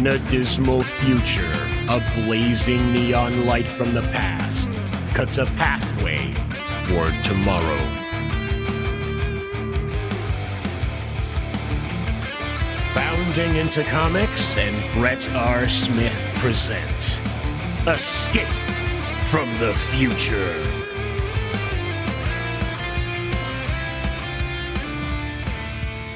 In a dismal future, a blazing neon light from the past cuts a pathway toward tomorrow. Bounding into comics and Brett R. Smith present Escape from the Future.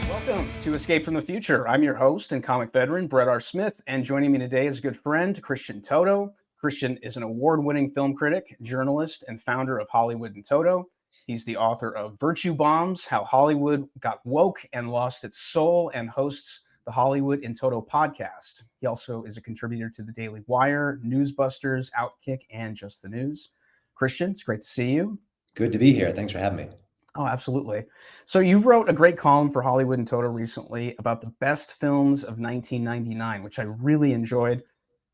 Welcome to Escape from the Future. I'm your host and comic veteran, Brett R. Smith, and joining me today is a good friend, Christian Toto. Christian is an award-winning film critic, journalist, and founder of Hollywood In Toto. He's the author of Virtue Bombs, How Hollywood Got Woke and Lost Its Soul, and hosts the Hollywood In Toto podcast. He also is a contributor to the Daily Wire, Newsbusters, Outkick, and Just the News. Christian, it's great to see you. Good to be here. Thanks for having me. Oh, absolutely. So you wrote a great column for Hollywood In Toto recently about the best films of 1999, which I really enjoyed.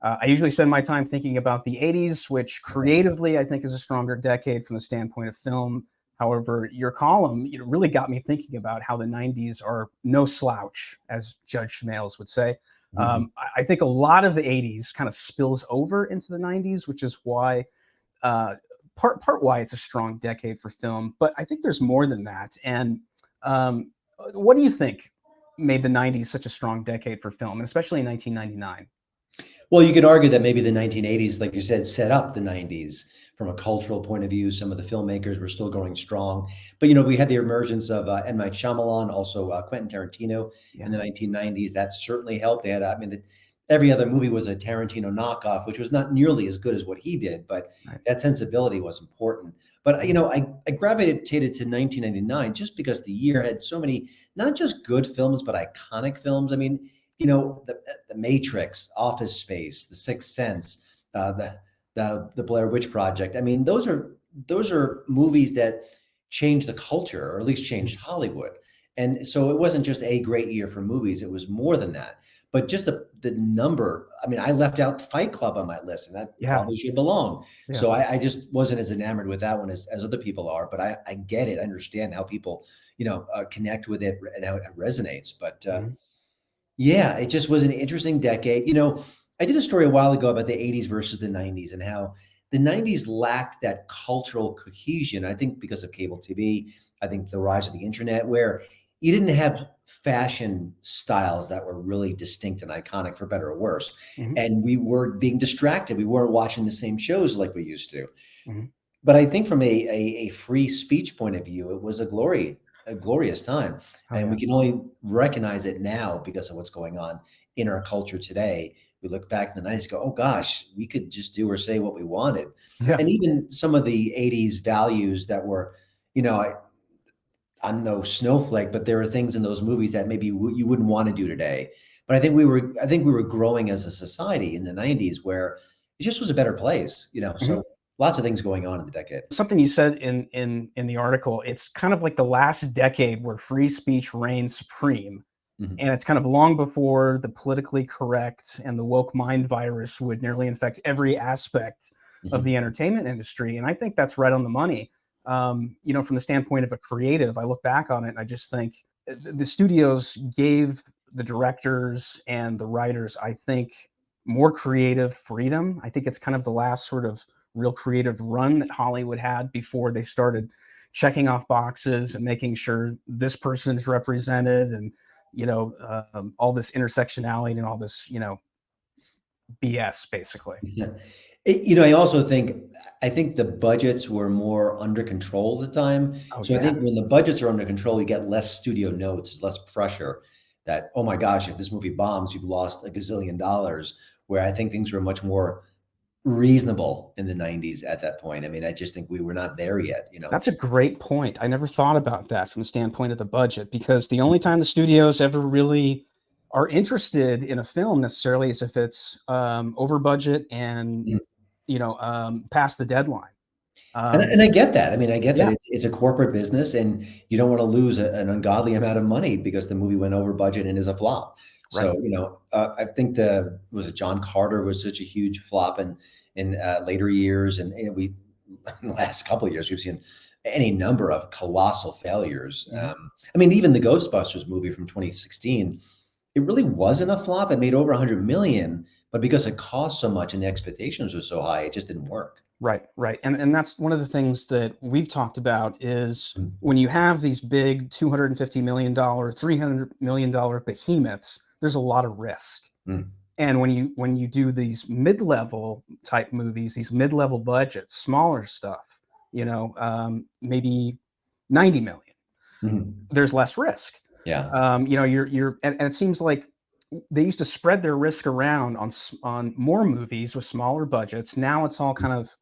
I usually spend my time thinking about the 80s, which creatively I think is a stronger decade from the standpoint of film. However, your column really got me thinking about how the 90s are no slouch, as Judge Schmales would say. I think a lot of the 80s kind of spills over into the 90s, which is why part why it's a strong decade for film, but I think there's more than that. And what do you think made the 90s such a strong decade for film, and especially in 1999? Well, you could argue that maybe the 1980s, like you said, set up the 90s from a cultural point of view. Some of the filmmakers were still going strong, but we had the emergence of M. Night Shyamalan, also Quentin Tarantino in the 1990s. That certainly helped. They had, every other movie was a Tarantino knockoff, which was not nearly as good as what he did, but that sensibility was important. But, I gravitated to 1999 just because the year had so many, not just good films, but iconic films. The Matrix, Office Space, The Sixth Sense, the Blair Witch Project. Those are movies that changed the culture, or at least changed Hollywood. And so it wasn't just a great year for movies. It was more than that. But just the number, I left out Fight Club on my list, and that probably should belong. Yeah. So I just wasn't as enamored with that one as other people are, but I get it. I understand how people, connect with it and how it resonates. But yeah, it just was an interesting decade. I did a story a while ago about the 80s versus the 90s and how the 90s lacked that cultural cohesion. I think because of cable TV, I think the rise of the internet, where you didn't have fashion styles that were really distinct and iconic, for better or worse. And we were being distracted. We weren't watching the same shows like we used to. But I think from a free speech point of view, it was a glorious time. We can only recognize it now because of what's going on in our culture today. We look back in the 90s and go, oh gosh, we could just do or say what we wanted. And even some of the 80s values that were, I'm no snowflake, but there are things in those movies that maybe you wouldn't want to do today. But I think we were growing as a society in the 90s where it just was a better place, so lots of things going on in the decade. Something you said in the article, it's kind of like the last decade where free speech reigned supreme. And it's kind of long before the politically correct and the woke mind virus would nearly infect every aspect of the entertainment industry. And I think that's right on the money. From the standpoint of a creative, I look back on it and I just think the studios gave the directors and the writers, I think, more creative freedom. I think it's kind of the last sort of real creative run that Hollywood had before they started checking off boxes and making sure this person's represented and, all this intersectionality and all this, BS basically. I also think the budgets were more under control at the time. I think when the budgets are under control, you get less studio notes, there's less pressure that, oh my gosh, if this movie bombs, you've lost $1 gazillion, where I think things were much more reasonable in the 90s at that point. I just think we were not there yet. That's a great point. I never thought about that from the standpoint of the budget, because the only time the studios ever really are interested in a film necessarily is if it's over budget and past the deadline. And I get that. I get that it's a corporate business and you don't want to lose an ungodly amount of money because the movie went over budget and is a flop. So, I think was it John Carter was such a huge flop in later years. And in the last couple of years, we've seen any number of colossal failures. Even the Ghostbusters movie from 2016, it really wasn't a flop. It made over 100 million, but because it cost so much and the expectations were so high, it just didn't work. Right, right. And that's one of the things that we've talked about is Mm. when you have these big $250 million, $300 million behemoths, there's a lot of risk. Mm. And when you do these mid-level type movies, these mid-level budgets, smaller stuff, maybe 90 million, Mhm. there's less risk. Yeah. And it seems like they used to spread their risk around on more movies with smaller budgets. Now it's all kind of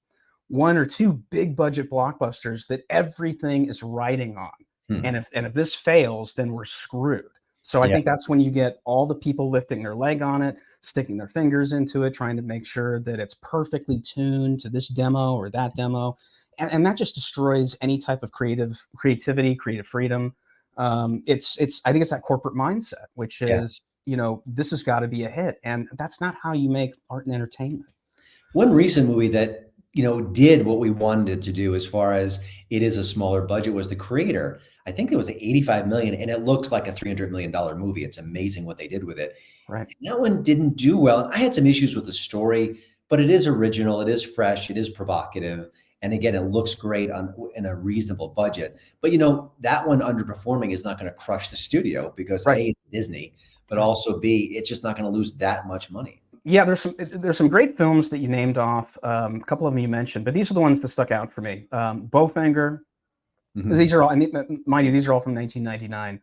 one or two big budget blockbusters that everything is riding on. Hmm. And if this fails, then we're screwed. So I Yeah. think that's when you get all the people lifting their leg on it, sticking their fingers into it, trying to make sure that it's perfectly tuned to this demo or that demo. And that just destroys any type of creativity, creative freedom. I think it's that corporate mindset, which Yeah. is, this has got to be a hit. And that's not how you make art and entertainment. One recent movie that did what we wanted it to do as far as it is a smaller budget was The Creator. I think it was 85 million, and it looks like a $300 million movie. It's amazing what they did with it. Right. And that one didn't do well. I had some issues with the story, but it is original, it is fresh, it is provocative, and again, it looks great in a reasonable budget. But that one underperforming is not going to crush the studio because Right. A, it's Disney, but Right. also B, it's just not going to lose that much money. Yeah, there's some great films that you named off. A couple of them you mentioned, but these are the ones that stuck out for me. Bowfinger. Mhm. These are all, mind you, these are all from 1999.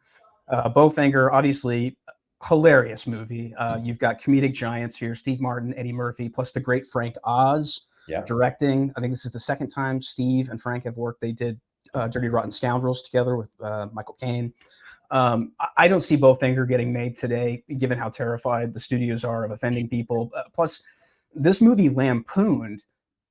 Bowfinger, obviously, hilarious movie. You've got comedic giants here: Steve Martin, Eddie Murphy, plus the great Frank Oz Yeah. directing. I think this is the second time Steve and Frank have worked. They did Dirty Rotten Scoundrels together with Michael Caine. I don't see Bowfinger getting made today, given how terrified the studios are of offending people. Plus, this movie lampooned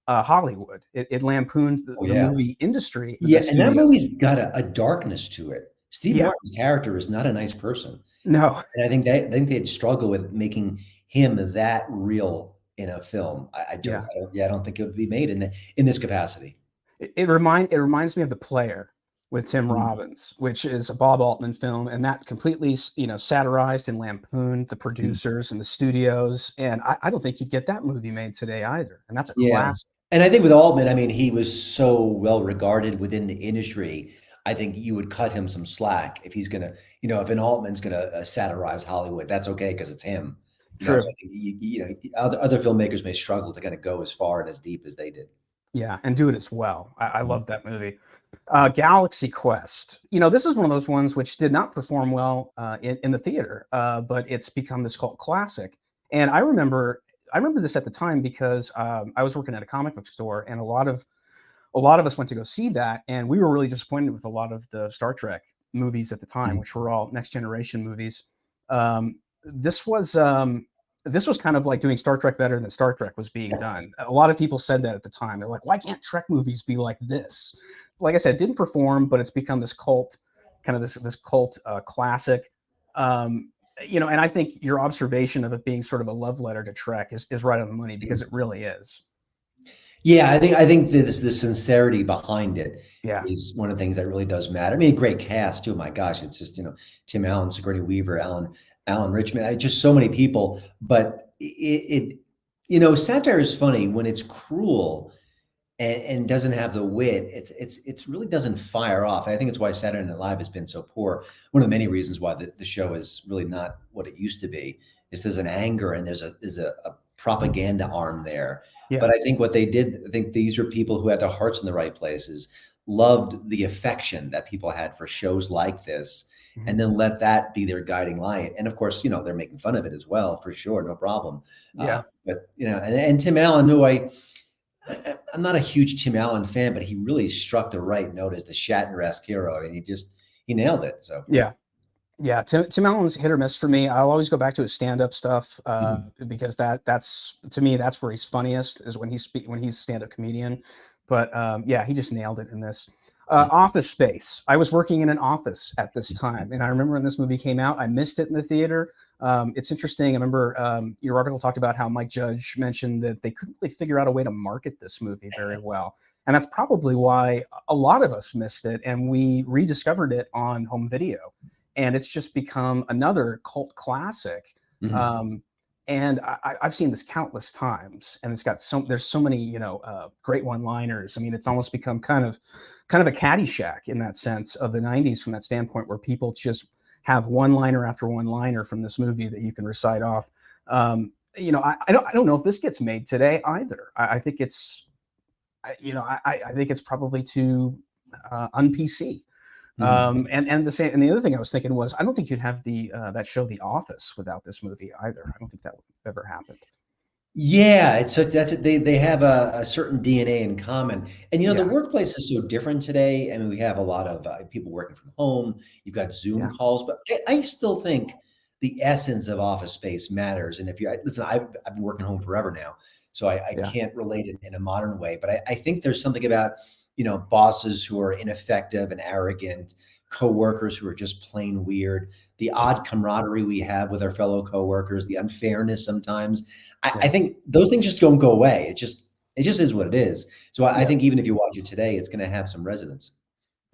Hollywood. It lampooned the Yeah. movie industry. Yeah, The and that studios. movie's got a darkness to it. Steve Yeah. Martin's character is not a nice person, No. and I think they'd struggle with making him that real in a film. I Yeah. don't think it would be made in this capacity. It reminds me of The Player with Tim Mm. Robbins, which is a Bob Altman film, and that completely satirized and lampooned the producers and the studios. And I don't think you'd get that movie made today either. And that's a Yeah, classic. and I think with Altman, I mean, he was so well regarded within the industry. I think you would cut him some slack if he's gonna, if an Altman's gonna satirize Hollywood, that's okay because it's him. True. So I think other filmmakers may struggle to kind of go as far and as deep as they did. Yeah, and do it as well. I love that movie. Galaxy Quest. This is one of those ones which did not perform well in the theater, but it's become this cult classic. And I remember this at the time because I was working at a comic book store, and a lot of us went to go see that, and we were really disappointed with a lot of the Star Trek movies at the time, Mhm. which were all Next Generation movies. This was kind of like doing Star Trek better than Star Trek was being done. A lot of people said that at the time. They're like, why can't Trek movies be like this? Like I said, it didn't perform, but it's become this cult, kind of this cult classic. And I think your observation of it being sort of a love letter to Trek is right on the money, because it really is. Yeah, I think the sincerity behind it Yeah. is one of the things that really does matter. I mean, a great cast too. My gosh, it's just Tim Allen, Sigourney Weaver, Alan Richmond, just so many people. But satire is funny when it's cruel and doesn't have the wit. It's really doesn't fire off. I think it's why Saturday Night Live has been so poor. One of the many reasons why the show is really not what it used to be is there's an anger and there's a propaganda arm there. Yeah. But I think what they did, I think these are people who had their hearts in the right places, loved the affection that people had for shows like this, Mhm. and then let that be their guiding light. And of course, they're making fun of it as well, for sure, no problem. Yeah. But and Tim Allen, who I'm not a huge Tim Allen fan, but he really struck the right note as the Shatner-esque hero. I mean, he nailed it. So Yeah, Tim Allen's hit or miss for me. I'll always go back to his stand-up stuff because that's to me, that's where he's funniest, is when he's a stand-up comedian. But yeah, he just nailed it in this. Office Space. I was working in an office at this time, and I remember when this movie came out, I missed it in the theater. It's interesting. I remember your article talked about how Mike Judge mentioned that they couldn't really figure out a way to market this movie very well. And that's probably why a lot of us missed it, and we rediscovered it on home video. and it's just become another cult classic. Mhm. And I've seen this countless times, and there's so many, great one-liners. I mean, it's almost become kind of a Caddyshack in that sense of the 90s from that standpoint, where people just have one-liner after one-liner from this movie that you can recite off. I don't know if this gets made today either. I think it's, I think it's probably too un-PC. Mhm. And the other thing I was thinking was, I don't think you'd have that show The Office without this movie either. I don't think that would ever happen. Yeah, it's they have a certain DNA in common, and the Yeah, workplace is so different today. I mean, we have a lot of people working from home. You've got Zoom yeah, calls, but I still think the essence of office space matters. And if you listen, I've been working home forever now, so I yeah, can't relate it in a modern way. But I think there's something about bosses who are ineffective and arrogant, coworkers who are just plain weird, the odd camaraderie we have with our fellow coworkers, the unfairness sometimes. I yeah, think those things just don't go away. It just is what it is. So I yeah. think even if you watch it today, it's going to have some resonance.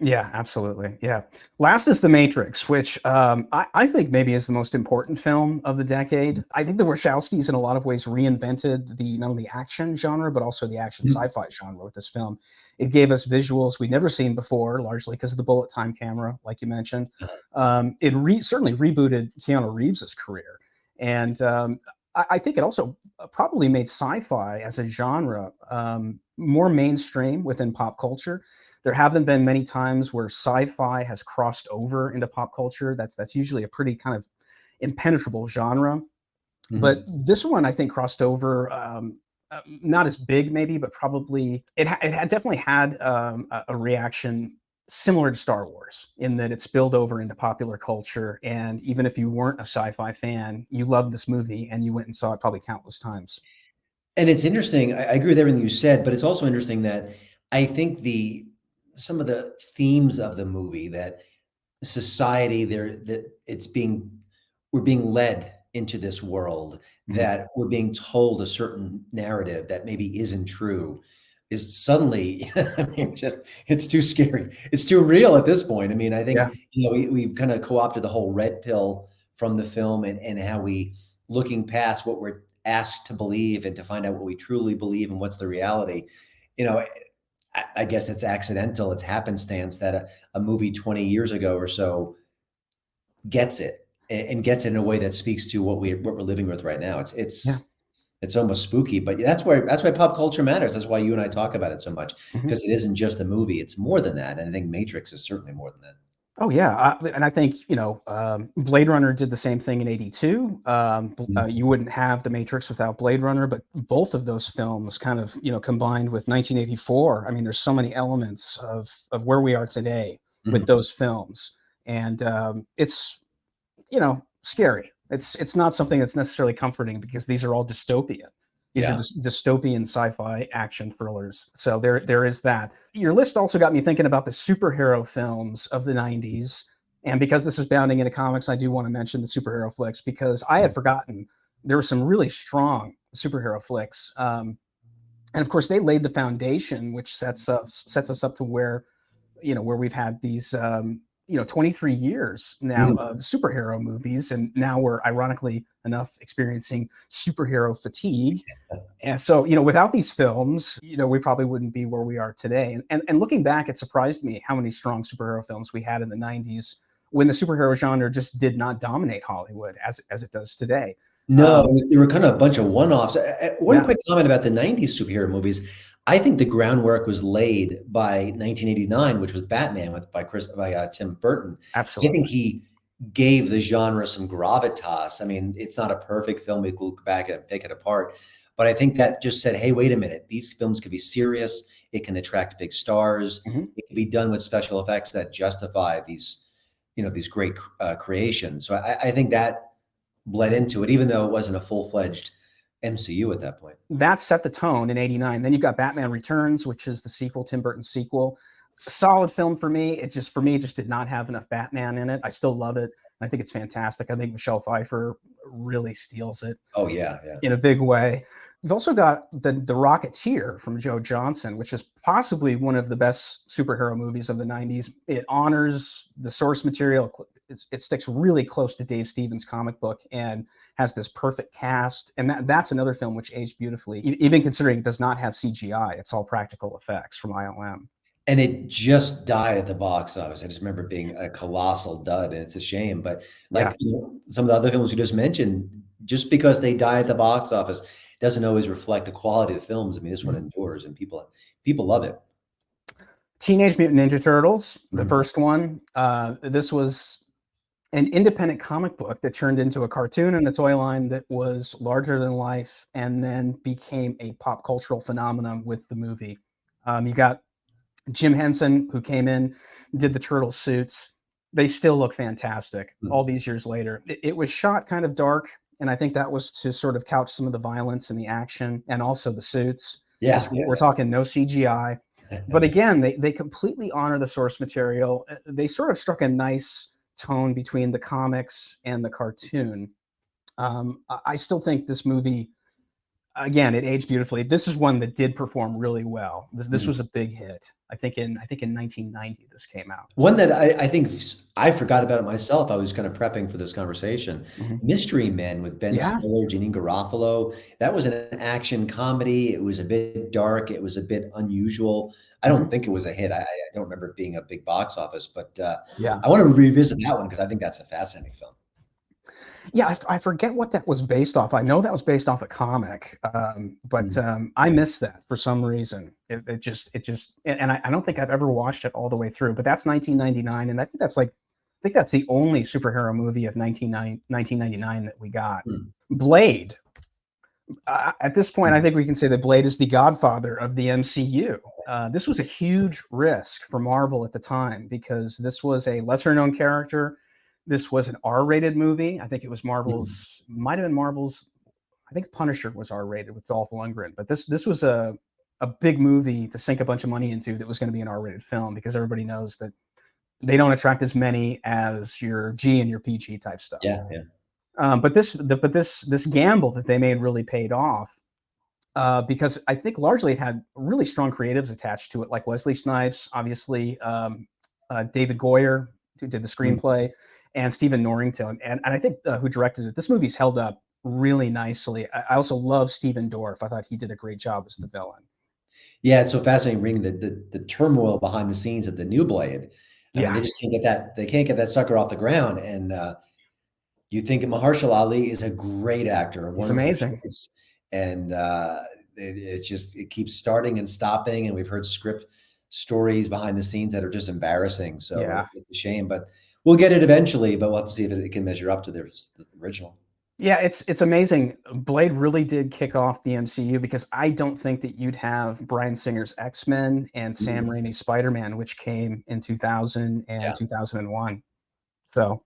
Yeah, absolutely. Yeah. Last is The Matrix, which I think maybe is the most important film of the decade. I think the Wachowskis, in a lot of ways, reinvented the not only action genre, but also the action Mhm. sci-fi genre with this film. It gave us visuals we'd never seen before, largely because of the bullet time camera, like you mentioned. Certainly rebooted Keanu Reeves's career. And I think it also probably made sci-fi as a genre more mainstream within pop culture. There haven't been many times where sci-fi has crossed over into pop culture. That's usually a pretty kind of impenetrable genre. But Mhm. this one, I think, crossed over. Not as big, maybe, but probably it had definitely had a reaction similar to Star Wars in that it spilled over into popular culture. And even if you weren't a sci-fi fan, you loved this movie and you went and saw it probably countless times. And it's interesting. I agree with everything you said, but it's also interesting that I think the some of the themes of the movie that society there that it's being we're being led into this world Mhm. that we're being told a certain narrative that maybe isn't true is suddenly I mean just it's too scary. It's too real at this point. I mean, I Yeah. think we've kind of co-opted the whole red pill from the film and how we looking past what we're asked to believe and to find out what we truly believe and what's the reality. You know, I guess it's accidental. It's happenstance that a movie 20 years ago or so gets it and gets it in a way that speaks to what we're living with right now. It's Yeah. it's it's almost spooky, but that's why pop culture matters. That's why you and I talk about it so much Mhm. because it isn't just a movie. It's more than that. And I think Matrix is certainly more than that. Oh yeah, and I think Blade Runner did the same thing in '82. Mhm. You wouldn't have The Matrix without Blade Runner, but both of those films kind of combined with 1984. I mean, there's so many elements of where we are today with Mhm. those films, and it's scary. It's not something that's necessarily comforting because these are all dystopian. These are Yeah. just dystopian sci-fi action thrillers. So there is that. Your list also got me thinking about the superhero films of the 90s. And because this is bounding into comics, I do want to mention the superhero flicks because I had forgotten there were some really strong superhero flicks. And of course, they laid the foundation, which sets us up to where we've had these 23 years now Mhm. of superhero movies, and now we're ironically enough experiencing superhero fatigue. And so without these films, we probably wouldn't be where we are today. And looking back, it surprised me how many strong superhero films we had in the 90s when the superhero genre just did not dominate Hollywood as it does today. No, um, there were kind of a bunch of one-offs. One yeah, quick comment about the 90s superhero movies. I think the groundwork was laid by 1989, which was Batman by Tim Burton. I think absolutely. he gave the genre some gravitas. I mean, it's not a perfect film. We could look back and pick it apart, but I think that just said, "Hey, wait a minute. These films can be serious. It can attract big stars. Mhm. It can be done with special effects that justify these great creations." So I think that bled into it, even though it wasn't a full-fledged MCU at that point. That set the tone in '89. Then you've got Batman Returns, which is the sequel, Tim Burton's sequel. Solid film for me. It just did not have enough Batman in it. I still love it. I think it's fantastic. I think Michelle Pfeiffer really steals it Oh, yeah, yeah. in a big way. We've also got the Rocketeer from Joe Johnson, which is possibly one of the best superhero movies of the '90s. It honors the source material. it sticks really close to Dave Stevens' comic book and has this perfect cast. And that's another film which aged beautifully, even considering it does not have CGI. It's all practical effects from ILM. And it just died at the box office. I just remember being a colossal dud, and it's a shame. But like some of the other films you just mentioned, just because they die at the box office doesn't always reflect the quality of the films. I mean, this one endures, and people love it. Teenage Mutant Ninja Turtles, the first one. This was an independent comic book that turned into a cartoon in the toy line that was larger than life, and then became a pop cultural phenomenon with the movie. You got Jim Henson, who came in, did the turtle suits. They still look fantastic all these years later. It was shot kind of dark, and I think that was to sort of couch some of the violence and the action, and also the suits. Yeah, we're talking no CGI. But again, they completely honor the source material. They sort of struck a nice tone between the comics and the cartoon. I still think this movie, again, it aged beautifully. This is one that did perform really well. This was a big hit. I think in 1990 this came out. One that I think I forgot about it myself. I was kind of prepping for this conversation. Mystery Men with Ben Stiller, Janeane Garofalo. That was an action comedy. It was a bit dark. It was a bit unusual. I don't think it was a hit. I don't remember it being a big box office, but I want to revisit that one because I think that's a fascinating film. Yeah, I forget what that was based off. I know that was based off a comic, but I missed that for some reason. It just, and I don't think I've ever watched it all the way through. But that's 1999, and I think that's the only superhero movie of 1999 that we got. Blade. At this point, I think we can say that Blade is the godfather of the MCU. This was a huge risk for Marvel at the time because this was a lesser-known character. This was an R-rated movie. I think it was Marvel's, might have been Marvel's, I think Punisher was R-rated with Dolph Lundgren. But this was a big movie to sink a bunch of money into that was going to be an R-rated film because everybody knows that they don't attract as many as your G and your PG type stuff. Yeah. But this gamble that they made really paid off because I think largely it had really strong creatives attached to it, like Wesley Snipes, obviously, David Goyer, who did the screenplay, and Stephen Norrington, and I think who directed it. This movie's held up really nicely. I also love Stephen Dorff. I thought he did a great job as the villain. Yeah, it's so fascinating reading the turmoil behind the scenes of the new Blade. I mean, they just can't get that. They can't get that sucker off the ground. And you think Mahershala Ali is a great actor. He's amazing. Choice. And it keeps starting and stopping. And we've heard script stories behind the scenes that are just embarrassing. So it's a shame, but we'll get it eventually. But we'll have to see if it can measure up to the original. Yeah, it's amazing. Blade really did kick off the MCU because I don't think that you'd have Bryan Singer's X-Men and Sam Raimi's Spider-Man, which came in 2000 and 2001. So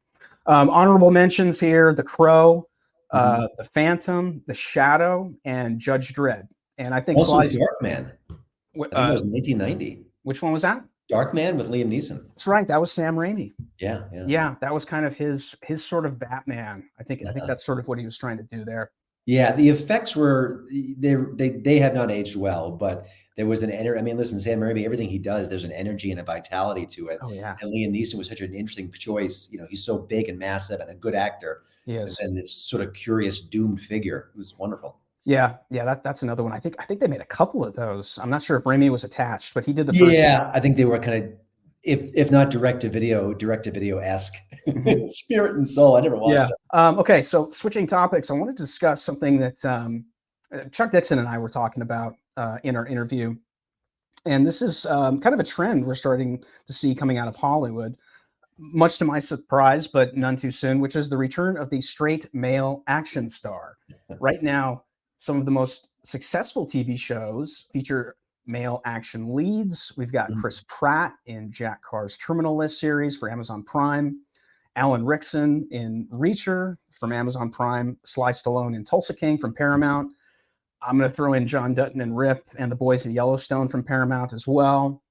honorable mentions here: The Crow, The Phantom, The Shadow, and Judge Dredd. And I think also Darkman. I think that was 1990. Which one was that? Darkman with Liam Neeson. That's right. That was Sam Raimi. Yeah. That was kind of his sort of Batman. I think that's sort of what he was trying to do there. Yeah, the effects were they have not aged well, but there was an energy. I mean, listen, Sam Raimi, everything he does, there's an energy and a vitality to it. Oh yeah. And Liam Neeson was such an interesting choice. You know, he's so big and massive and a good actor. Yes. And this sort of curious doomed figure. It was wonderful. Yeah, that's another one. I think they made a couple of those. I'm not sure if Raimi was attached, but he did the first. Yeah, I think they were kind of, if not direct to video-esque, spirit and soul. I never watched it. Okay, so switching topics, I wanted to discuss something that Chuck Dixon and I were talking about in our interview, and this is kind of a trend we're starting to see coming out of Hollywood, much to my surprise, but none too soon, which is the return of the straight male action star. Right now, some of the most successful TV shows feature male action leads. We've got Chris Pratt in Jack Carr's Terminal List series for Amazon Prime, Alan Rickson in Reacher from Amazon Prime, Sly Stallone in Tulsa King from Paramount. I'm going to throw in John Dutton and Rip and The Boys in Yellowstone from Paramount as well.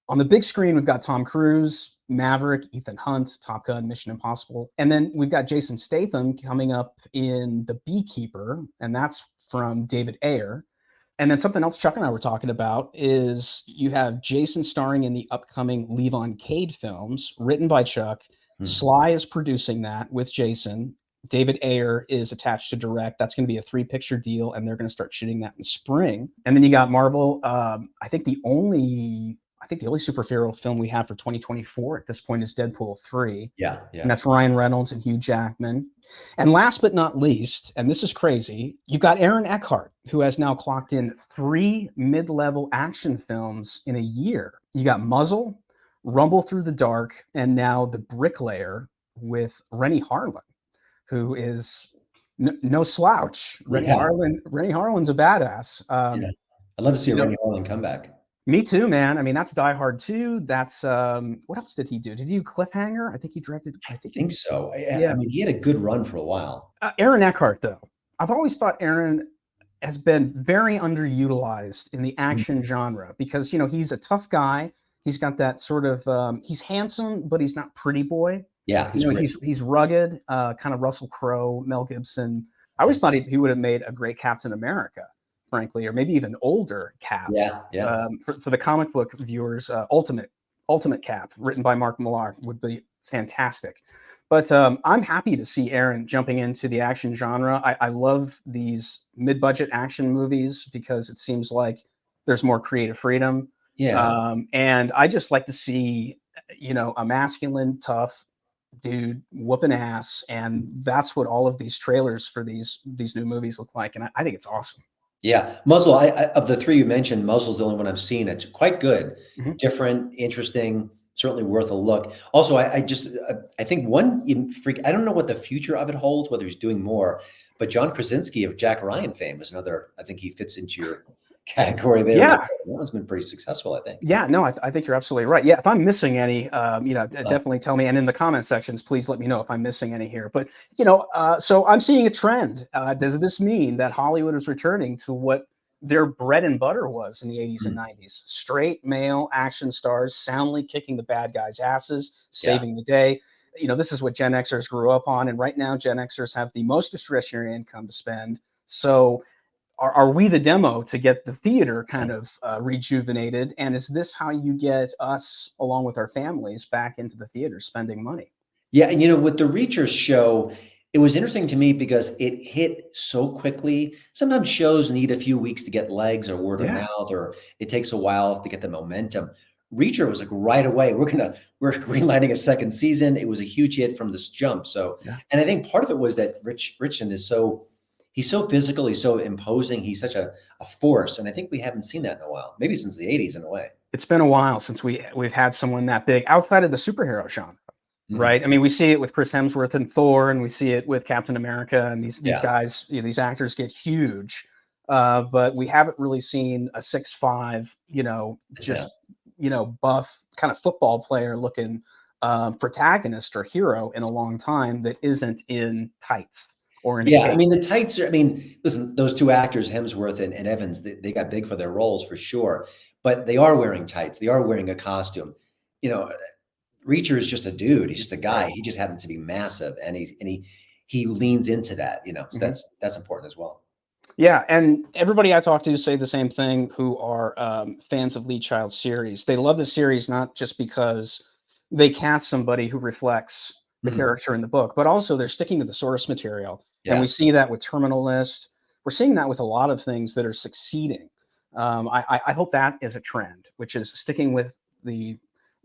On the big screen, we've got Tom Cruise, Maverick, Ethan Hunt, Top Gun, Mission Impossible. And then we've got Jason Statham coming up in The Beekeeper, and that's from David Ayer. And then something else Chuck and I were talking about is you have Jason starring in the upcoming Levon Cade films, written by Chuck, Sly is producing that with Jason. David Ayer is attached to direct. That's going to be a 3-picture deal, and they're going to start shooting that in spring. And then you got Marvel. I think the only superhero film we have for 2024 at this point is Deadpool 3. Yeah. And that's Ryan Reynolds and Hugh Jackman. And last but not least, and this is crazy, you've got Aaron Eckhart, who has now clocked in 3 mid-level action films in a year. You got Muzzle, Rumble Through the Dark, and now The Bricklayer with Rennie Harlan, who is no slouch. Rennie Harlan's a badass. I'd love to see a Rennie Harlan comeback. Me too, man. I mean, that's Die Hard 2. That's what else did he do? Did he do Cliffhanger? I think he directed. I think so. I mean, he had a good run for a while. Aaron Eckhart, though, I've always thought Aaron has been very underutilized in the action genre because he's a tough guy. He's got that sort of he's handsome, but he's not pretty boy. Yeah, he's rugged, kind of Russell Crowe, Mel Gibson. I always thought he would have made a great Captain America, frankly, or maybe even older Cap. Yeah. For the comic book viewers, Ultimate Cap, written by Mark Millar, would be fantastic. But I'm happy to see Aaron jumping into the action genre. I love these mid-budget action movies because it seems like there's more creative freedom. Yeah. And I just like to see, a masculine, tough dude whooping ass, and that's what all of these trailers for these new movies look like, and I think it's awesome. Yeah, Muzzle. Of the 3 you mentioned, Muzzle's the only one I've seen. It's quite good, different, interesting, certainly worth a look. Also, I think one freak. I don't know what the future of it holds, whether he's doing more, but John Krasinski of Jack Ryan fame is another. I think he fits into your category there. Yeah, that one's been pretty successul, I think. Yeah, no, I think you're absolutely right. Yeah, if I'm missing any, definitely tell me, and in the comment sections, please let me know if I'm missing any here. But so I'm seeing a trend. Does this mean that Hollywood is returning to what their bread and butter was in the 80s and 90s? Straight male action stars, soundly kicking the bad guys' asses, saving the day. This is what Gen Xers grew up on, and right now Gen Xers have the most discretionary income to spend. So are we the demo to get the theater kind of rejuvenated? And is this how you get us, along with our families, back into the theater spending money? Yeah, and with the Reachers show, it was interesting to me because it hit so quickly. Sometimes shows need a few weeks to get legs or word of mouth, or it takes a while to get the momentum. Reacher was like right away. We're greenlighting a second season. It was a huge hit from this jump. So, and I think part of it was that Richardson is he's so physical, he's so imposing, he's such a force. And I think we haven't seen that in a while, maybe since the 80s in a way. It's been a while since we've had someone that big outside of the superhero genre, right? I mean, we see it with Chris Hemsworth and Thor, and we see it with Captain America, and these guys, these actors get huge. But we haven't really seen a 6'5", buff kind of football player looking protagonist or hero in a long time that isn't in tights. I mean, the tights are, listen, those 2 actors, Hemsworth and Evans, they got big for their roles for sure, but they are wearing tights. They are wearing a costume. Reacher is just a dude. He's just a guy. He just happens to be massive, and he leans into that, so that's important as well. Yeah, and everybody I talk to say the same thing who are fans of Lee Child's series. They love the series not just because they cast somebody who reflects the character in the book, but also they're sticking to the source material. And we see that with Terminal List. We're seeing that with a lot of things that are succeeding. I hope that is a trend, which is sticking with the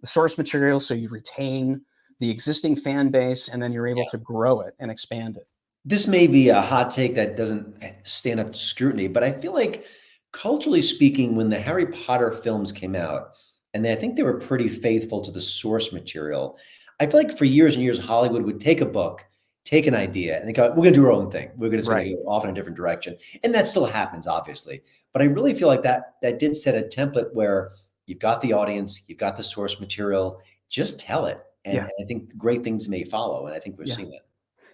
source material so you retain the existing fan base and then you're able to grow it and expand it. This may be a hot take that doesn't stand up to scrutiny, but I feel like culturally speaking, when the Harry Potter films came out, and I think they were pretty faithful to the source material, I feel like for years and years, Hollywood would take a book, take an idea, and they go, we're going to do our own thing. We're going to go off in a different direction. And that still happens, obviously. But I really feel like that did set a template where you've got the audience, you've got the source material, just tell it. And I think great things may follow. And I think we're seeing that.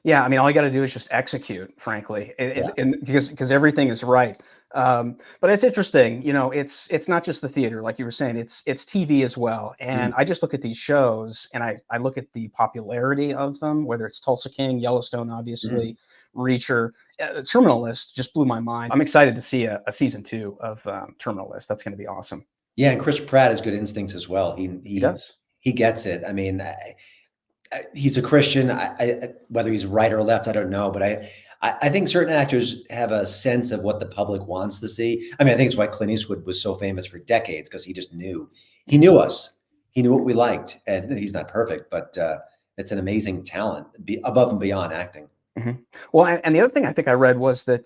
Yeah, I mean, all you got to do is just execute, frankly, and because everything is right. But it's interesting, it's not just the theater, like you were saying, it's TV as well. And I just look at these shows and I look at the popularity of them, whether it's Tulsa King, Yellowstone, obviously, Reacher. Terminal List just blew my mind. I'm excited to see a season 2 of Terminal List. That's going to be awesome. Yeah, and Chris Pratt has good instincts as well. He does. He gets it. I mean, he's a Christian. Whether he's right or left, I don't know. But I think certain actors have a sense of what the public wants to see. I mean, I think it's why Clint Eastwood was so famous for decades, because he just knew. He knew us. He knew what we liked. And he's not perfect, but it's an amazing talent, above and beyond acting. Well, and the other thing I think I read was that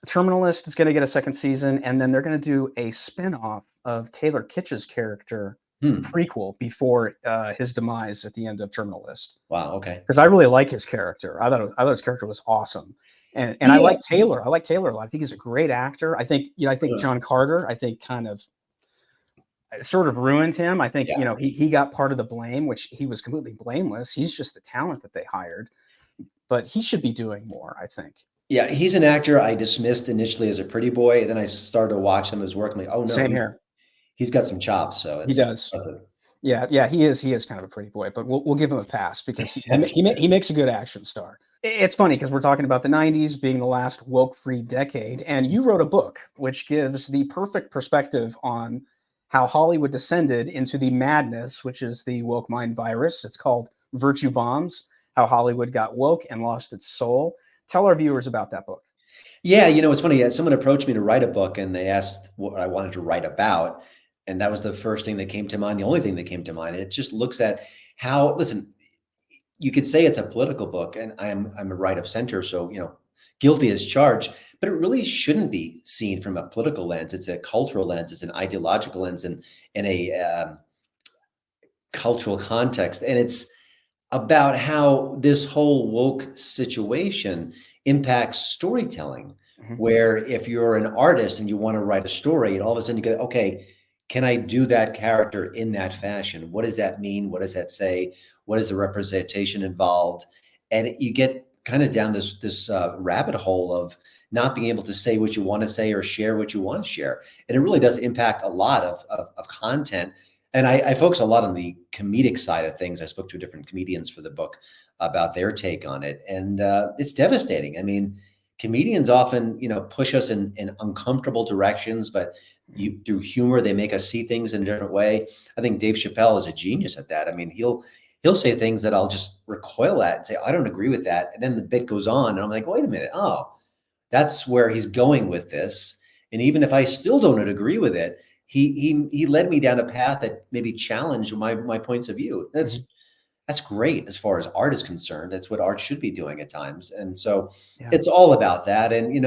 Terminalist is going to get a second season, and then they're going to do a spin-off of Taylor Kitsch's character prequel before his demise at the end of Terminalist. Wow. Okay. Because I really like his character. I thought his character was awesome, and I like Taylor. I like Taylor a lot. I think he's a great actor. I think John Carter, I think, kind of sort of ruined him. I think he got part of the blame, which he was completely blameless. He's just the talent that they hired. But he should be doing more, I think. Yeah, he's an actor I dismissed initially as a pretty boy. And then I started to watch him as work. I'm like, oh no, same here. He's got some chops. So he does. Yeah, he is kind of a pretty boy, but we'll give him a pass because he makes a good action star. It's funny because we're talking about the 90s being the last woke-free decade, and you wrote a book which gives the perfect perspective on how Hollywood descended into the madness, which is the woke mind virus. It's called Virtue Bombs: How Hollywood Got Woke and Lost Its Soul. Tell our viewers about that book. Yeah, it's funny. Someone approached me to write a book, and they asked what I wanted to write about. And that was the first thing that came to mind, the only thing that came to mind. And it just looks at how, listen, you could say it's a political book, and I'm a right of center, so, guilty as charged, but it really shouldn't be seen from a political lens. It's a cultural lens. It's an ideological lens, and in a cultural context. And it's about how this whole woke situation impacts storytelling, where if you're an artist and you want to write a story, and all of a sudden you go, okay, can I do that character in that fashion? What does that mean? What does that say? What is the representation involved? And you get kind of down this rabbit hole of not being able to say what you want to say or share what you want to share. And it really does impact a lot of content. And I focus a lot on the comedic side of things. I spoke to different comedians for the book about their take on it. And it's devastating. I mean, comedians often, push us in uncomfortable directions, but through humor, they make us see things in a different way. I think Dave Chappelle is a genius at that. I mean, he'll say things that I'll just recoil at and say, I don't agree with that. And then the bit goes on and I'm like, wait a minute. Oh, that's where he's going with this. And even if I still don't agree with it, he led me down a path that maybe challenged my points of view. That's great as far as art is concerned. That's what art should be doing at times. And so it's all about that. And,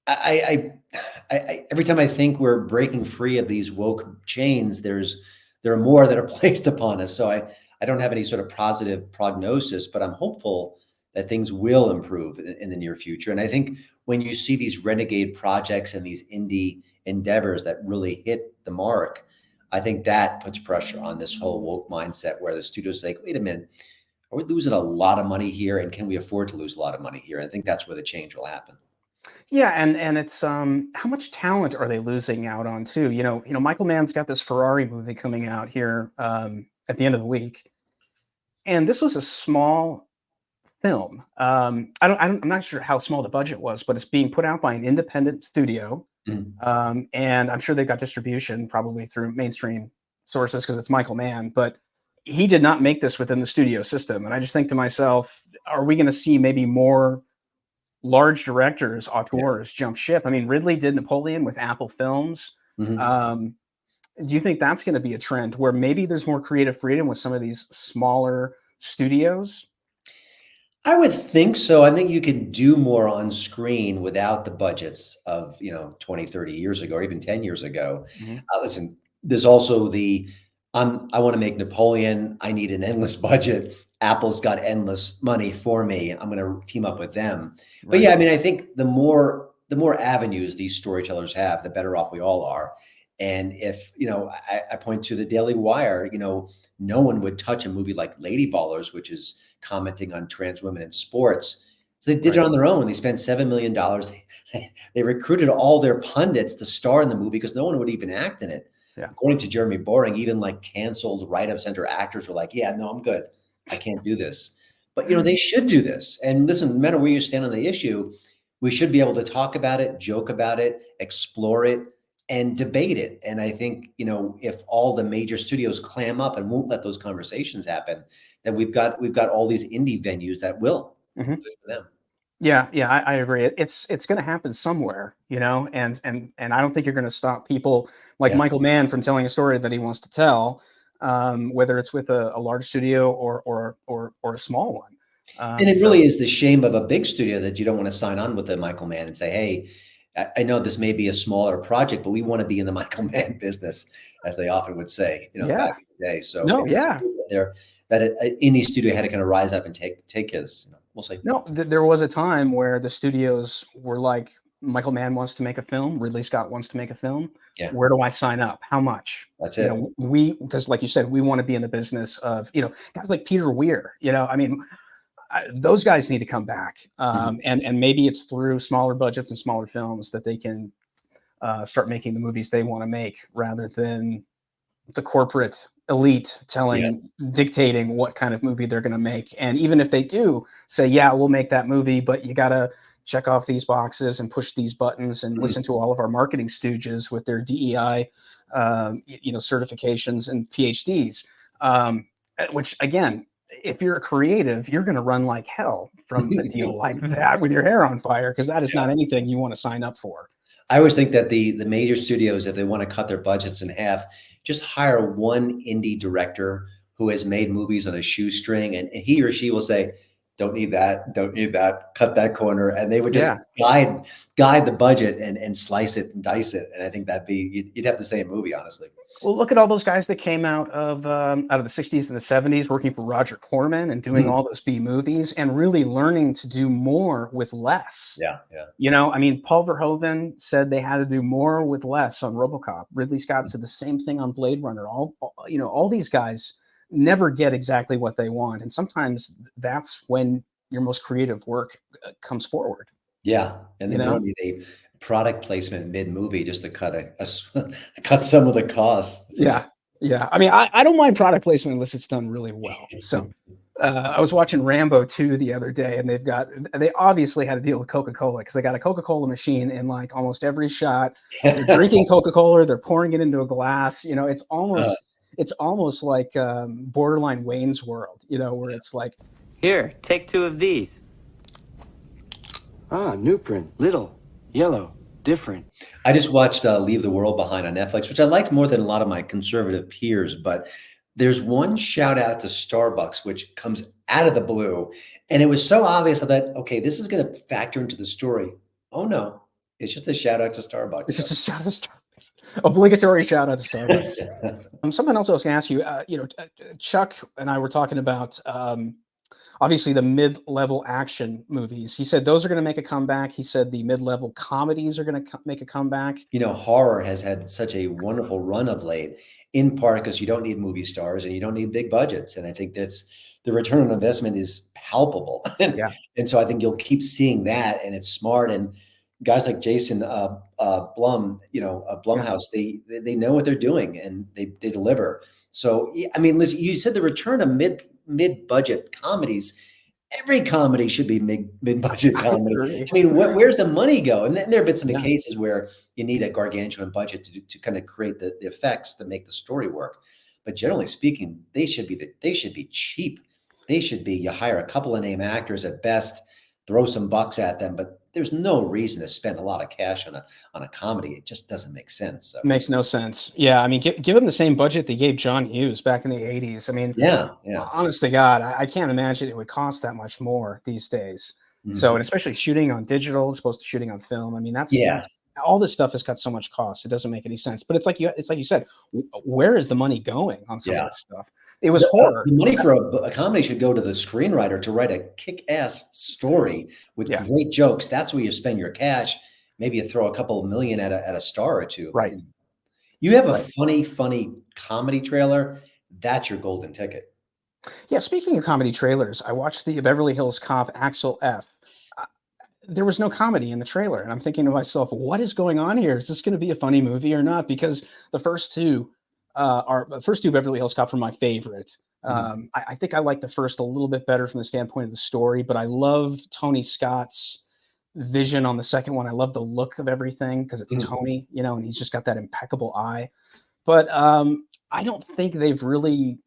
I every time I think we're breaking free of these woke chains, there are more that are placed upon us. So I don't have any sort of positive prognosis, but I'm hopeful that things will improve in the near future. And I think when you see these renegade projects and these indie endeavors that really hit the mark, I think that puts pressure on this whole woke mindset where the studio's like, wait a minute, are we losing a lot of money here? And can we afford to lose a lot of money here? I think that's where the change will happen. Yeah, and it's how much talent are they losing out on too? Michael Mann's got this Ferrari movie coming out here at the end of the week, and this was a small film. I'm not sure how small the budget was, but it's being put out by an independent studio, and I'm sure they've got distribution probably through mainstream sources because it's Michael Mann. But he did not make this within the studio system, and I just think to myself, are we going to see maybe more large directors, auteurs jump ship? I mean, Ridley did Napoleon with Apple Films. Do you think that's going to be a trend where maybe there's more creative freedom with some of these smaller studios? I would think so. I think you can do more on screen without the budgets of, 20, 30 years ago, or even 10 years ago. Listen, there's also I want to make Napoleon. I need an endless budget. Apple's got endless money for me. I'm going to team up with them. Right. But yeah, I mean, I think the more avenues these storytellers have, the better off we all are. And if, I point to the Daily Wire, no one would touch a movie like Lady Ballers, which is commenting on trans women in sports. So they did it on their own. They spent $7 million. They recruited all their pundits to star in the movie because no one would even act in it. Yeah. According to Jeremy Boring, even like canceled right of center actors were like, yeah, no, I'm good. I can't do this. But, they should do this. And listen, no matter where you stand on the issue, we should be able to talk about it, joke about it, explore it, and debate it. And I think, if all the major studios clam up and won't let those conversations happen, then we've got all these indie venues that will. Mhm. Good for them. Yeah, yeah, I agree. It's going to happen somewhere, and I don't think you're going to stop people like Yeah. Michael Mann from telling a story that he wants to tell, whether it's with a large studio or a small one. And it So really is the shame of a big studio that you don't want to sign on with the Michael Mann and say, hey, I know this may be a smaller project, but we want to be in the Michael Mann business, as they often would say, yeah, back in the day. So no, it's just yeah, that an indie studio had to kind of rise up and take his. We'll see. no. There was a time where the studios were like, Michael Mann wants to make a film, Ridley Scott wants to make a film. Yeah, Where do I sign up? How much? that's it. Because like you said, we want to be in the business of guys like Peter Weir. I mean. Those guys need to come back, and maybe it's through smaller budgets and smaller films that they can start making the movies they want to make, rather than the corporate elite dictating what kind of movie they're going to make. And even if they do say, yeah, we'll make that movie, but you got to check off these boxes and push these buttons and listen to all of our marketing stooges with their DEI, certifications and PhDs, which again, if you're a creative, you're going to run like hell from a deal like that with your hair on fire, because that is not anything you want to sign up for. I always think that the major studios, if they want to cut their budgets in half, just hire one indie director who has made movies on a shoestring, and he or she will say, don't need that, cut that corner. And they would just guide the budget and slice it and dice it. And I think you'd have the same movie, honestly. Well, look at all those guys that came out of the 60s and the 70s working for Roger Corman and doing all those B movies and really learning to do more with less. Yeah, yeah. I mean, Paul Verhoeven said they had to do more with less on RoboCop. Ridley Scott said the same thing on Blade Runner. All these guys never get exactly what they want, and sometimes that's when your most creative work comes forward. Yeah, and then you don't need a product placement mid-movie just to cut cut some of the costs. Yeah. I mean, I don't mind product placement unless it's done really well. So I was watching Rambo 2 the other day, and they obviously had to deal with Coca-Cola, because they got a Coca-Cola machine in like almost every shot. They're drinking Coca-Cola, they're pouring it into a glass. It's almost like borderline Wayne's World, where it's like, here, take 2 of these. Ah, new print, little, yellow, different. I just watched Leave the World Behind on Netflix, which I liked more than a lot of my conservative peers, but there's one shout out to Starbucks, which comes out of the blue. And it was so obvious. I thought, okay, this is going to factor into the story. Oh no, it's just a shout out to Starbucks. It's just a shout out to Starbucks. Obligatory shout out to Starbucks. Something else I was going to ask you, Chuck and I were talking about, obviously the mid-level action movies. He said those are going to make a comeback. He said the mid-level comedies are going to make a comeback. Horror has had such a wonderful run of late, in part because you don't need movie stars and you don't need big budgets. And I think that's the return on investment is palpable. And so I think you'll keep seeing that, and it's smart. And guys like Jason Blum, Blumhouse, they know what they're doing, and they deliver. So, I mean, listen, you said the return of mid-budget comedies. Every comedy should be mid-budget comedy. I mean, where's the money go? And then there have been some cases where you need a gargantuan budget to kind of create the effects to make the story work. But generally speaking, they should be cheap. They should be, you hire a couple of name actors at best, throw some bucks at them, but there's no reason to spend a lot of cash on a comedy. It just doesn't make sense. So. Makes no sense. Yeah, I mean, give them the same budget they gave John Hughes back in the 80s. I mean, honest to God, I can't imagine it would cost that much more these days. So, and especially shooting on digital as opposed to shooting on film. I mean, that's all this stuff has got so much cost. It doesn't make any sense. But it's like you said, where is the money going on some of this stuff? It was horror. The money for a comedy should go to the screenwriter to write a kick-ass story with great jokes. That's where you spend your cash. Maybe you throw a couple of million at a star or two. Right. You have a funny comedy trailer. That's your golden ticket. Yeah. Speaking of comedy trailers, I watched the Beverly Hills Cop Axel F. There was no comedy in the trailer, and I'm thinking to myself, what is going on here? Is this going to be a funny movie or not? Because the first two Beverly Hills Cops are my favorite. I think I like the first a little bit better from the standpoint of the story, but I loved Tony Scott's vision on the second one. I love the look of everything because it's Mhm. Tony, you know, and he's just got that impeccable eye. But I don't think they've really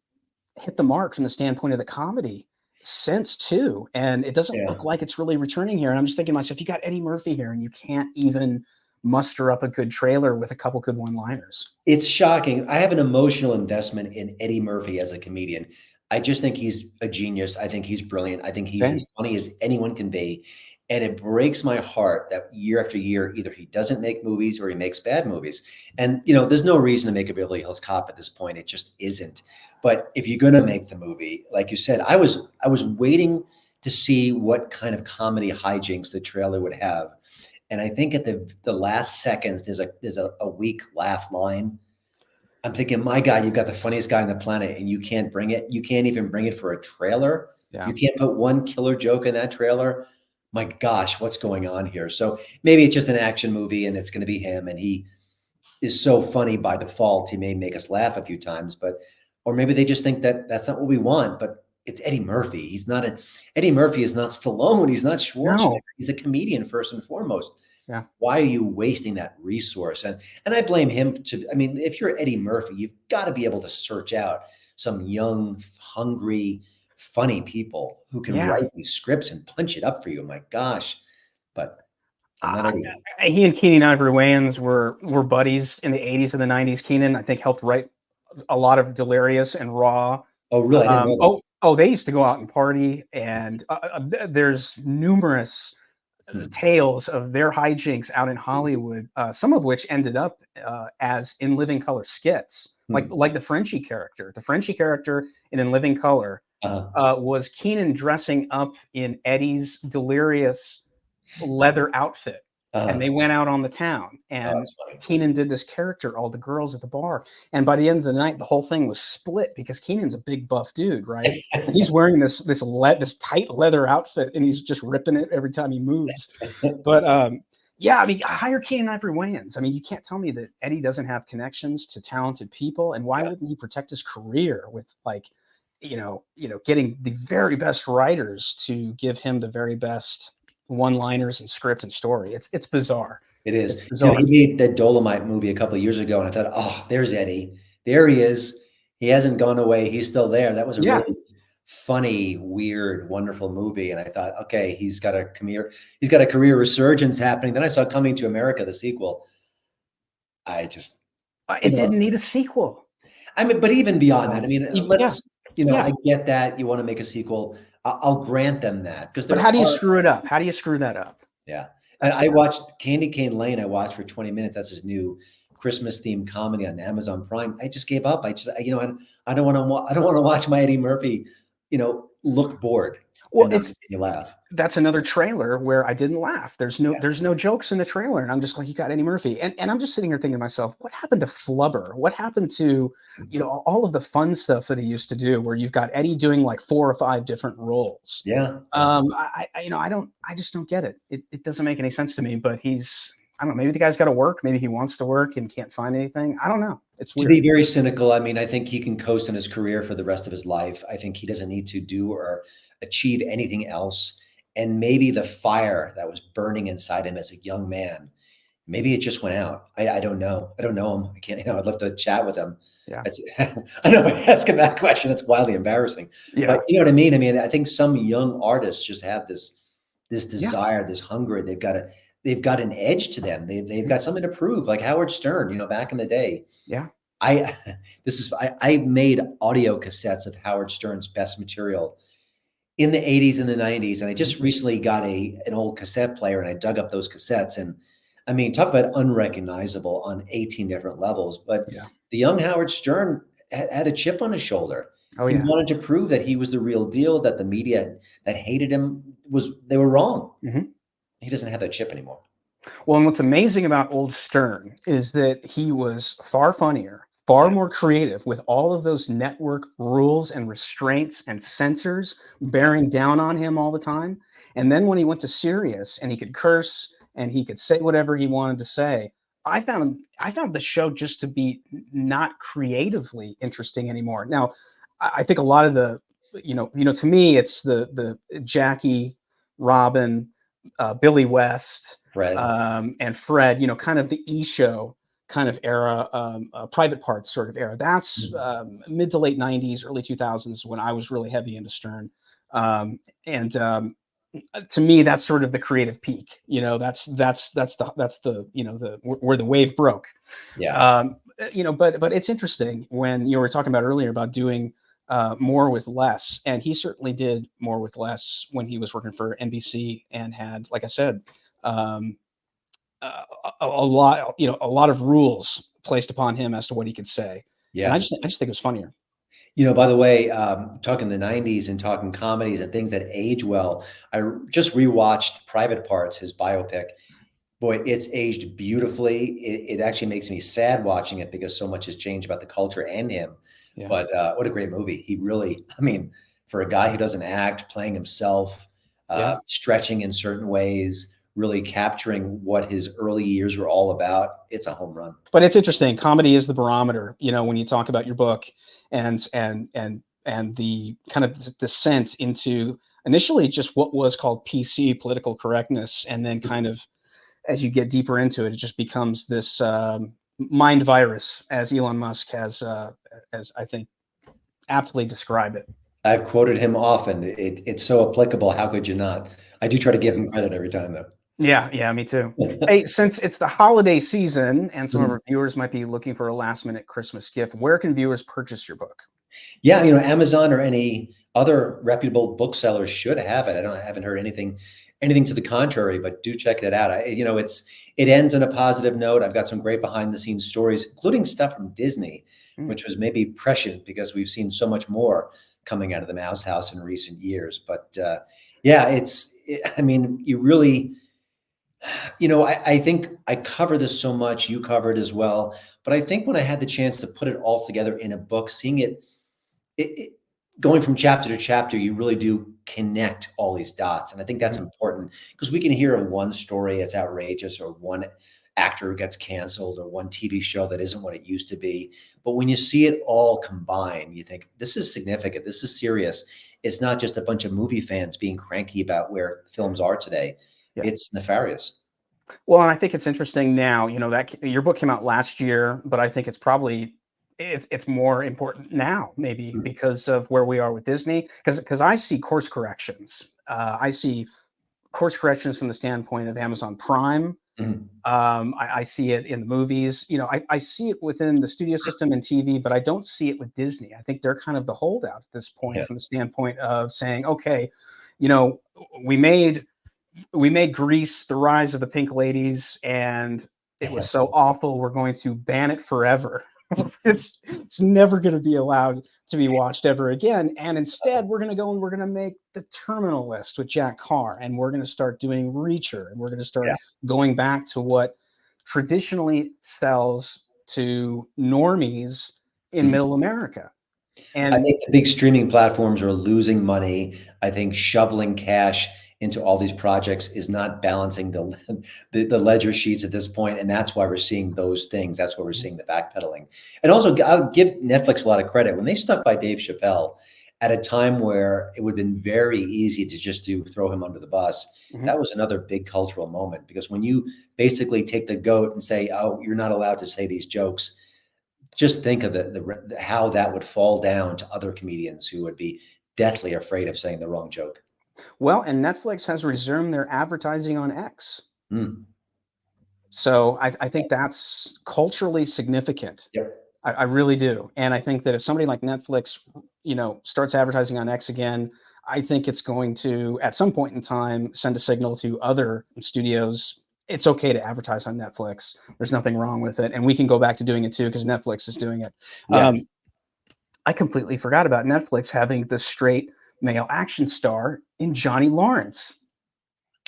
hit the mark from the standpoint of the comedy since two, and it doesn't Yeah. look like it's really returning here. And I'm just thinking to myself, you got Eddie Murphy here, and you can't even muster up a good trailer with a couple good one-liners. It's shocking. I have an emotional investment in Eddie Murphy as a comedian. I just think he's a genius. I think he's brilliant. I think he's Same. as funny as anyone can be. And it breaks my heart that year after year, either he doesn't make movies or he makes bad movies. And, there's no reason to make a Beverly Hills Cop at this point. It just isn't. But if you're going to make the movie, like you said, I was waiting to see what kind of comedy hijinks the trailer would have. And I think at the last seconds, there's a weak laugh line. I'm thinking, my God, you've got the funniest guy on the planet, and you can't bring it. You can't even bring it for a trailer. Yeah. You can't put one killer joke in that trailer. My gosh, what's going on here? So maybe it's just an action movie, and it's going to be him, and he is so funny by default. He may make us laugh a few times, or maybe they just think that that's not what we want. But it's Eddie Murphy. Eddie Murphy is not Stallone. He's not Schwarzenegger. No. He's a comedian first and foremost. Yeah. Why are you wasting that resource? And I blame him if you're Eddie Murphy, you've got to be able to search out some young, hungry, funny people who can Yeah. write these scripts and punch it up for you. My gosh. But I'm not Eddie. He and Keenan Ivory Wayans were buddies in the 80s and the 90s. Keenan, I think, helped write a lot of Delirious and Raw. Oh, really? I didn't know that. They used to go out and party, and there's numerous tales of their hijinks out in Hollywood, some of which ended up as In Living Color skits, like the Frenchie character. The Frenchie character in Living Color was Keenan dressing up in Eddie's Delirious leather outfit. And they went out on the town, and Keenan did this character, all the girls at the bar. And by the end of the night, the whole thing was split because Keenan's a big buff dude, right? And he's wearing this tight leather outfit, and he's just ripping it every time he moves. But yeah, I mean, hire Keenan Ivory Wayans. I mean, you can't tell me that Eddie doesn't have connections to talented people, and why wouldn't he protect his career with getting the very best writers to give him the very best one-liners and script and story. It's bizarre. It is. It's bizarre. He made that Dolomite movie a couple of years ago, and I thought, oh, there's Eddie. There he is. He hasn't gone away. He's still there. That was a really funny, weird, wonderful movie. And I thought, okay, he's got a career resurgence happening. Then I saw Coming to America, the sequel. It didn't need a sequel. I mean, but even beyond that, I mean, I get that you want to make a sequel. I'll grant them that, but how do you screw it up? How do you screw that up? Yeah, and I watched Candy Cane Lane. I watched for 20 minutes. That's his new Christmas themed comedy on Amazon Prime. I just gave up. I don't want to watch my Eddie Murphy, look bored. Well, you laugh. That's another trailer where I didn't laugh. There's no jokes in the trailer, and I'm just like, you got Eddie Murphy, and I'm just sitting here thinking to myself, what happened to Flubber? What happened to all of the fun stuff that he used to do, where you've got Eddie doing like 4 or 5 different roles? Yeah. I just don't get it. It doesn't make any sense to me. But I don't know. Maybe the guy's got to work. Maybe he wants to work and can't find anything. I don't know. It's weird. To be very cynical, I mean, I think he can coast in his career for the rest of his life. I think he doesn't need to do or achieve anything else. And maybe the fire that was burning inside him as a young man, maybe it just went out. I don't know. I don't know him. I can't. I'd love to chat with him. Yeah. I know. Asking that question, that's wildly embarrassing. Yeah. But you know what I mean. I mean, I think some young artists just have this desire, this hunger. They've got an edge to them. They've got something to prove, like Howard Stern, back in the day. Yeah. I made audio cassettes of Howard Stern's best material in the 80s and the 90s. And I just recently got an old cassette player, and I dug up those cassettes. And I mean, talk about unrecognizable on 18 different levels. But the young Howard Stern had a chip on his shoulder. Oh, he yeah. wanted to prove that he was the real deal, that the media that hated him they were wrong. Mm-hmm. He doesn't have that chip anymore. Well, and what's amazing about old Stern is that he was far funnier, far more creative, with all of those network rules and restraints and censors bearing down on him all the time. And then when he went to Sirius and he could curse and he could say whatever he wanted to say, I found the show just to be not creatively interesting anymore. Now, I think a lot of the, to me, it's the Jackie, Robin, Billy West, Fred. and Fred, kind of the E-show kind of era, Private Parts sort of era. That's mid to late 90s, early 2000s when I was really heavy into Stern. And to me, that's sort of the creative peak. That's the where the wave broke. Yeah. But it's interesting when you were talking about earlier about doing more with less, and he certainly did more with less when he was working for NBC and had, like I said, um, a lot, a lot of rules placed upon him as to what he could say. And Yeah. I just think it was funnier. By the way, talking the 90s and talking comedies and things that age well, I just rewatched Private Parts, his biopic. Boy, it's aged beautifully. It actually makes me sad watching it because so much has changed about the culture and him. Yeah. But what a great movie. He really, for a guy who doesn't act, playing himself, stretching in certain ways, really capturing what his early years were all about, it's a home run. But it's interesting. Comedy is the barometer, when you talk about your book and the kind of descent into initially just what was called PC, political correctness, and then kind of as you get deeper into it, it just becomes this mind virus, as Elon Musk has, as I think, aptly described it. I've quoted him often. It's so applicable. How could you not? I do try to give him credit every time, though. Yeah, me too. Hey, since it's the holiday season and some of our viewers might be looking for a last-minute Christmas gift, where can viewers purchase your book? Yeah, Amazon or any other reputable booksellers should have it. I haven't heard anything to the contrary, but do check that out. It ends on a positive note. I've got some great behind the scenes stories, including stuff from Disney, which was maybe prescient because we've seen so much more coming out of the Mouse House in recent years. But you really, I think I cover this so much, you cover it as well. But I think when I had the chance to put it all together in a book, seeing it going from chapter to chapter, you really do connect all these dots. And I think that's important because we can hear of one story that's outrageous or one actor who gets canceled or one TV show that isn't what it used to be. But when you see it all combined, you think this is significant. This is serious. It's not just a bunch of movie fans being cranky about where films are today. Yeah. It's nefarious. Well, and I think it's interesting now, that your book came out last year, but I think it's probably it's more important now, maybe because of where we are with Disney. Because I see course corrections. I see course corrections from the standpoint of Amazon Prime. I see it in the movies. I see it within the studio system and TV, but I don't see it with Disney. I think they're kind of the holdout at this point from the standpoint of saying, okay, we made Grease, The Rise of the Pink Ladies, and it was so awful. We're going to ban it forever. It's never going to be allowed to be watched ever again. And instead, we're going to go and we're going to make The Terminal List with Jack Carr, and we're going to start doing Reacher, and we're going to start going back to what traditionally sells to normies in Middle America. And I think the big streaming platforms are losing money. I think shoveling cash into all these projects is not balancing the ledger sheets at this point, and that's why we're seeing those things. That's why we're seeing the backpedaling. And also, I'll give Netflix a lot of credit when they stuck by Dave Chappelle at a time where it would have been very easy to just throw him under the bus. That was another big cultural moment, because when you basically take the goat and say, "Oh, you're not allowed to say these jokes," just think of how that would fall down to other comedians who would be deathly afraid of saying the wrong joke. Well, and Netflix has resumed their advertising on X. So I think that's culturally significant. Yep. I really do. And I think that if somebody like Netflix, starts advertising on X again, I think it's going to, at some point in time, send a signal to other studios. It's okay to advertise on Netflix. There's nothing wrong with it. And we can go back to doing it too, because Netflix is doing it. Yeah. I completely forgot about Netflix having the straight male action star in Johnny Lawrence.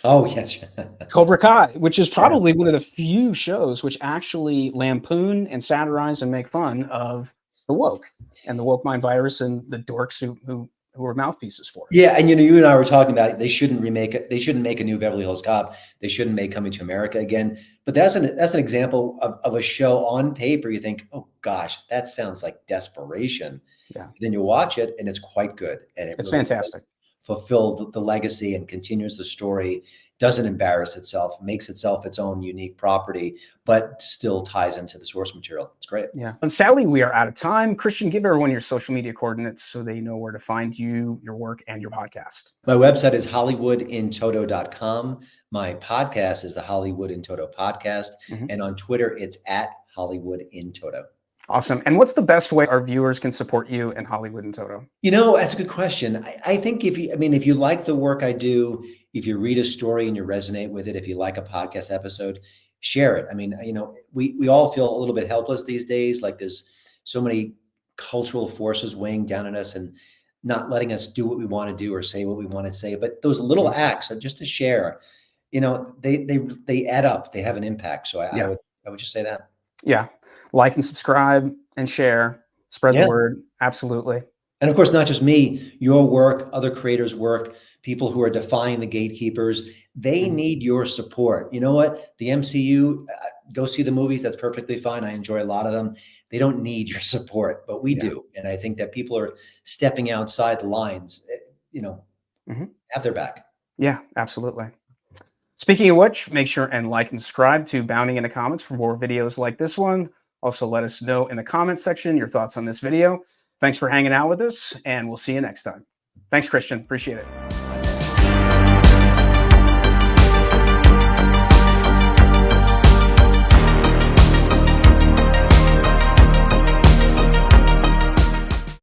Oh, yes. Cobra Kai, which is probably one of the few shows which actually lampoon and satirize and make fun of the woke and the woke mind virus and the dorks who are mouthpieces for it. Yeah, and you and I were talking about they shouldn't remake it. They shouldn't make a new Beverly Hills Cop. They shouldn't make Coming to America again. But that's an example of a show on paper. You think, oh gosh, that sounds like desperation. Yeah. Then you watch it and it's quite good. And it's fantastic. fulfill the legacy and continues the story, doesn't embarrass itself, makes itself its own unique property, but still ties into the source material. It's great. Yeah. And sadly, we are out of time. Christian, give everyone your social media coordinates so they know where to find you, your work, and your podcast. My website is hollywoodintoto.com. My podcast is the Hollywood in Toto podcast. And on Twitter, it's at Hollywood in Toto. Awesome. And what's the best way our viewers can support you and Hollywood in Toto? That's a good question. I think if you like the work I do, if you read a story and you resonate with it, if you like a podcast episode, share it. We all feel a little bit helpless these days. Like there's so many cultural forces weighing down on us and not letting us do what we want to do or say what we want to say. But those little acts, just to share, they add up. They have an impact. So I would just say that. Yeah. Like and subscribe and share, spread the word. Absolutely. And of course, not just me, your work, other creators' work, people who are defying the gatekeepers, they need your support. You know what? The MCU, go see the movies. That's perfectly fine. I enjoy a lot of them. They don't need your support, but we do. And I think that people are stepping outside the lines, have their back. Yeah, absolutely. Speaking of which, make sure and like and subscribe to Bounding in the Comments for more videos like this one. Also, let us know in the comments section your thoughts on this video. Thanks for hanging out with us, and we'll see you next time. Thanks, Christian. Appreciate it.